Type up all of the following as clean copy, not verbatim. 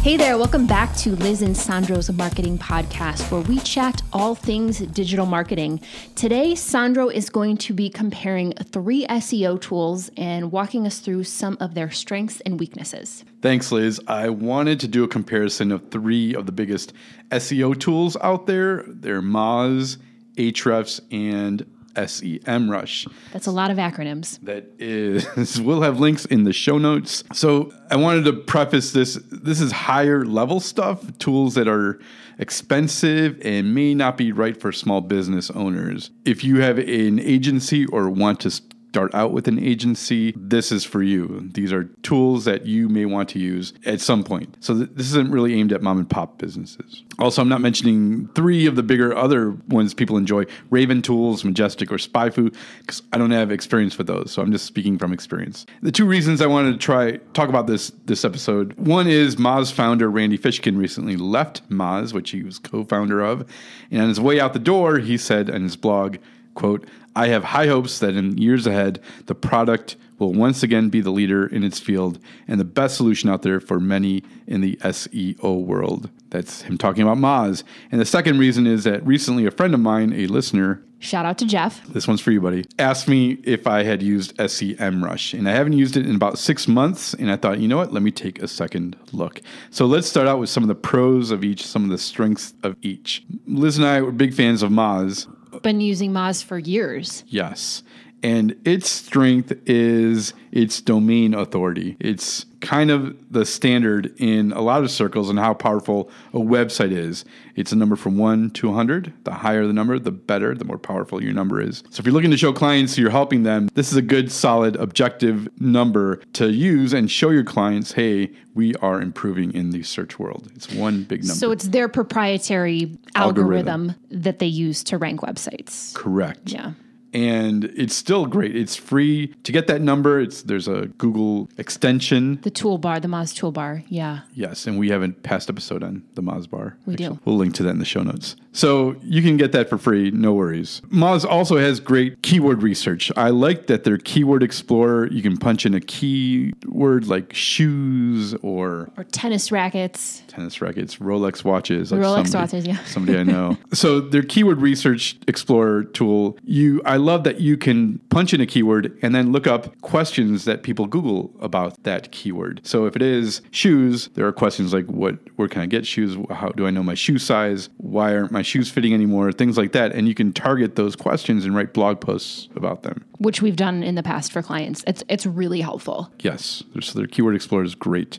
Hey there, welcome back to Liz and Sandro's Marketing Podcast, where we chat all things digital marketing. Today, Sandro is going to be comparing 3 SEO tools and walking us through some of their strengths and weaknesses. Thanks, Liz. I wanted to do a comparison of 3 of the biggest SEO tools out there. They're Moz, Ahrefs, and SEMrush. That's a lot of acronyms. That is, we'll have links in the show notes. So I wanted to preface this. This is higher level stuff, tools that are expensive and may not be right for small business owners. If you have an agency or want to start out with an agency, this is for you. These are tools that you may want to use at some point. So this isn't really aimed at mom and pop businesses. Also, I'm not mentioning 3 of the bigger other ones people enjoy, Raven Tools, Majestic, or SpyFu, because I don't have experience with those. So I'm just speaking from experience. The 2 reasons I wanted to talk about this episode. One is Moz founder Randy Fishkin recently left Moz, which he was co-founder of. And on his way out the door, he said on his blog, quote, "I have high hopes that in years ahead, the product will once again be the leader in its field and the best solution out there for many in the SEO world." That's him talking about Moz. And the second reason is that recently a friend of mine, a listener, shout out to Jeff, this one's for you, buddy, asked me if I had used SEMrush. And I haven't used it in about 6 months. And I thought, you know what, let me take a second look. So let's start out with some of the pros of each, some of the strengths of each. Liz and I were big fans of Moz. Been using Moz for years. Yes. And its strength is its domain authority. It's kind of the standard in a lot of circles on how powerful a website is. It's a number from 1 to 100. The higher the number, the better, the more powerful your number is. So if you're looking to show clients you're helping them, this is a good, solid, objective number to use and show your clients, hey, we are improving in the search world. It's one big number. So it's their proprietary algorithm that they use to rank websites. Correct. Yeah. And it's still great. It's free to get that number. There's a Google extension. The toolbar, the Moz toolbar. Yeah. Yes. And we have a past episode on the Moz bar. We do. We'll link to that in the show notes. So you can get that for free. No worries. Moz also has great keyword research. I like that their keyword explorer, you can punch in a keyword like shoes or tennis rackets. Rolex watches. Like Rolex watches, yeah. Somebody I know. So their keyword research explorer tool, I love that you can punch in a keyword and then look up questions that people Google about that keyword. So if it is shoes, there are questions like where can I get shoes? How do I know my shoe size? Why aren't my shoes fitting anymore? Things like that. And you can target those questions and write blog posts about them. Which we've done in the past for clients. It's really helpful. Yes. So their keyword explorer is great.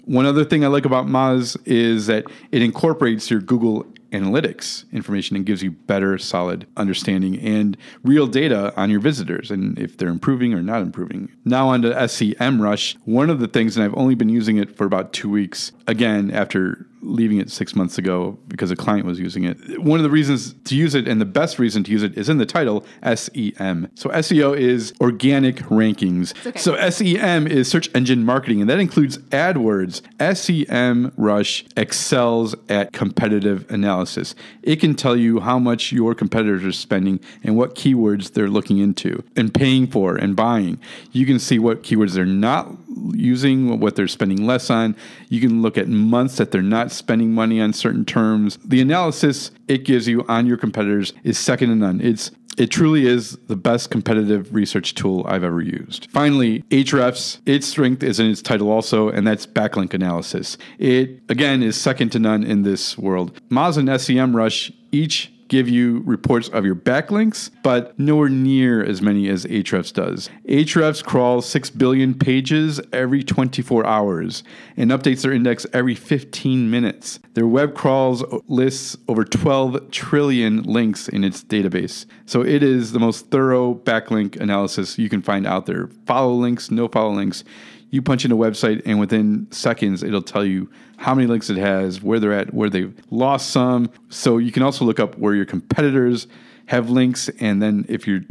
One other thing I like about Moz is that it incorporates your Google Analytics information and gives you better, solid understanding and real data on your visitors and if they're improving or not improving. Now on to SEMrush. One of the things, and I've only been using it for about 2 weeks, again, after leaving it 6 months ago because a client was using it. One of the reasons to use it and the best reason to use it is in the title, SEM. So SEO is organic rankings. Okay. So SEM is search engine marketing, and that includes AdWords. SEMrush excels at competitive analysis. It can tell you how much your competitors are spending and what keywords they're looking into and paying for and buying. You can see what keywords they're not using, what they're spending less on. You can look at months that they're not spending money on certain terms. The analysis it gives you on your competitors is second to none. It truly is the best competitive research tool I've ever used. Finally, Ahrefs, its strength is in its title also, and that's backlink analysis. It, again, is second to none in this world. Moz and SEMrush each give you reports of your backlinks, but nowhere near as many as Ahrefs does. Ahrefs crawls 6 billion pages every 24 hours and updates their index every 15 minutes. Their web crawls lists over 12 trillion links in its database. So it is the most thorough backlink analysis you can find out there. Follow links, no follow links. You punch in a website, and within seconds, it'll tell you how many links it has, where they're at, where they've lost some. So you can also look up where your competitors have links, and then if you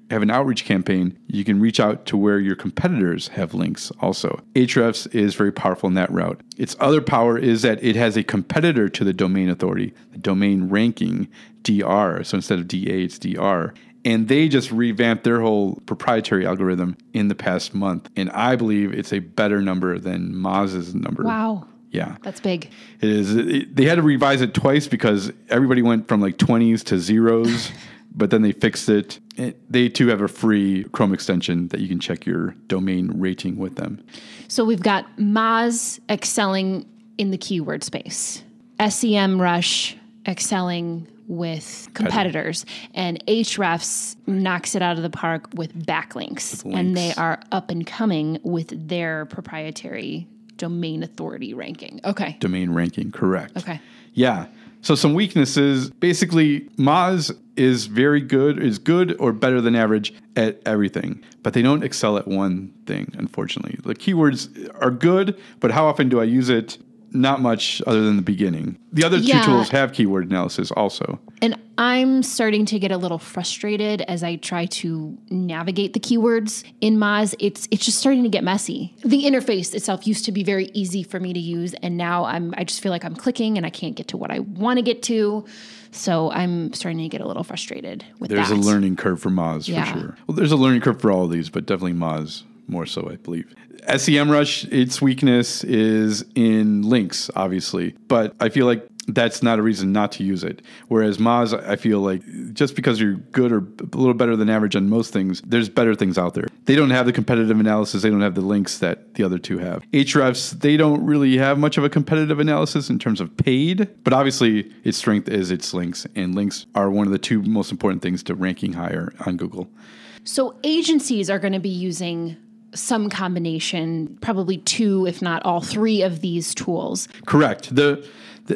have an outreach campaign, you can reach out to where your competitors have links also. Ahrefs is very powerful in that route. Its other power is that it has a competitor to the domain authority, the domain ranking, DR. So instead of DA, it's DR. And they just revamped their whole proprietary algorithm in the past month. And I believe it's a better number than Moz's number. Wow. Yeah. That's big. It is. They had to revise it twice because everybody went from like 20s to zeros, but then they fixed it. They too have a free Chrome extension that you can check your domain rating with them. So we've got Moz excelling in the keyword space, SEMrush excelling with competitors, and Ahrefs knocks it out of the park with backlinks. And they are up and coming with their proprietary domain authority ranking. Okay. Domain ranking, correct. Okay. Yeah. So some weaknesses, basically Moz is good or better than average at everything, but they don't excel at one thing, unfortunately. The keywords are good, but how often do I use it? Not much other than the beginning. The other two tools have keyword analysis also. And I'm starting to get a little frustrated as I try to navigate the keywords in Moz. It's just starting to get messy. The interface itself used to be very easy for me to use, and now I just feel like I'm clicking and I can't get to what I want to get to. So I'm starting to get a little frustrated with There's a learning curve for Moz for sure. Well, there's a learning curve for all of these, but definitely Moz more so, I believe. SEMrush, its weakness is in links, obviously, but I feel like that's not a reason not to use it. Whereas Moz, I feel like just because you're good or a little better than average on most things, there's better things out there. They don't have the competitive analysis. They don't have the links that the other two have. Ahrefs, they don't really have much of a competitive analysis in terms of paid, but obviously its strength is its links, and links are one of the two most important things to ranking higher on Google. So agencies are going to be using some combination, probably two, if not all three of these tools. Correct.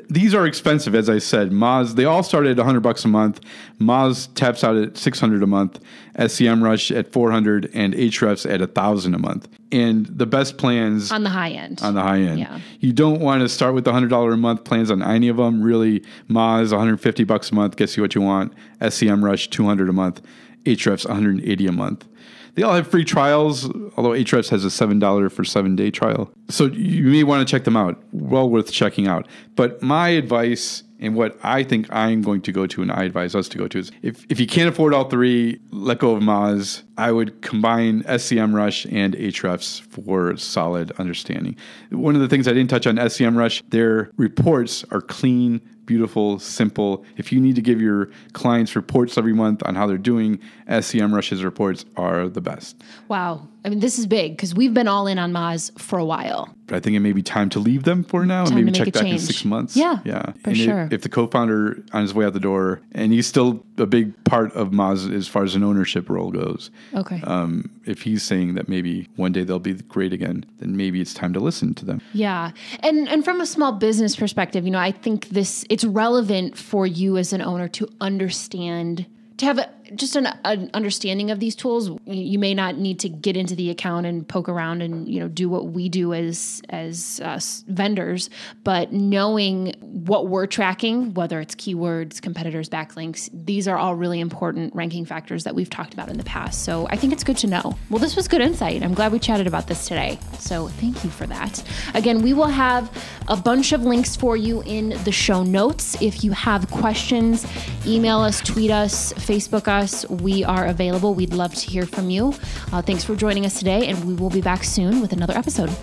These are expensive, as I said. Moz, they all start at $100 a month. Moz taps out at $600 a month, SEMrush at $400, and Ahrefs at $1,000 a month. And the best plans on the high end. Yeah. You don't want to start with the $100 a month plans on any of them. Really, Moz, $150 a month gets you what you want. SEMrush, $200 a month. Ahrefs, $180 a month. They all have free trials, although Ahrefs has a $7 for 7-day trial. So you may want to check them out. Well worth checking out. But my advice and what I think I'm going to go to and I advise us to go to is if you can't afford all three, let go of Moz. I would combine SEMrush and Ahrefs for solid understanding. One of the things I didn't touch on SEMrush, their reports are clean, beautiful, simple. If you need to give your clients reports every month on how they're doing, SEMrush's reports are the best. Wow. I mean, this is big because we've been all in on Moz for a while. But I think it may be time to leave them for now and maybe check back in 6 months. Yeah, for and sure. If the co-founder on his way out the door, and he's still a big part of Moz as far as an ownership role goes. Okay. If he's saying that maybe one day they'll be great again, then maybe it's time to listen to them. Yeah. And from a small business perspective, I think it's relevant for you as an owner to understand, to have just an understanding of these tools. You may not need to get into the account and poke around and do what we do as vendors, but knowing what we're tracking, whether it's keywords, competitors, backlinks, these are all really important ranking factors that we've talked about in the past. So I think it's good to know. Well, this was good insight. I'm glad we chatted about this today. So thank you for that. Again, we will have a bunch of links for you in the show notes. If you have questions, email us, tweet us, Facebook us. We are available. We'd love to hear from you. Thanks for joining us today, and we will be back soon with another episode.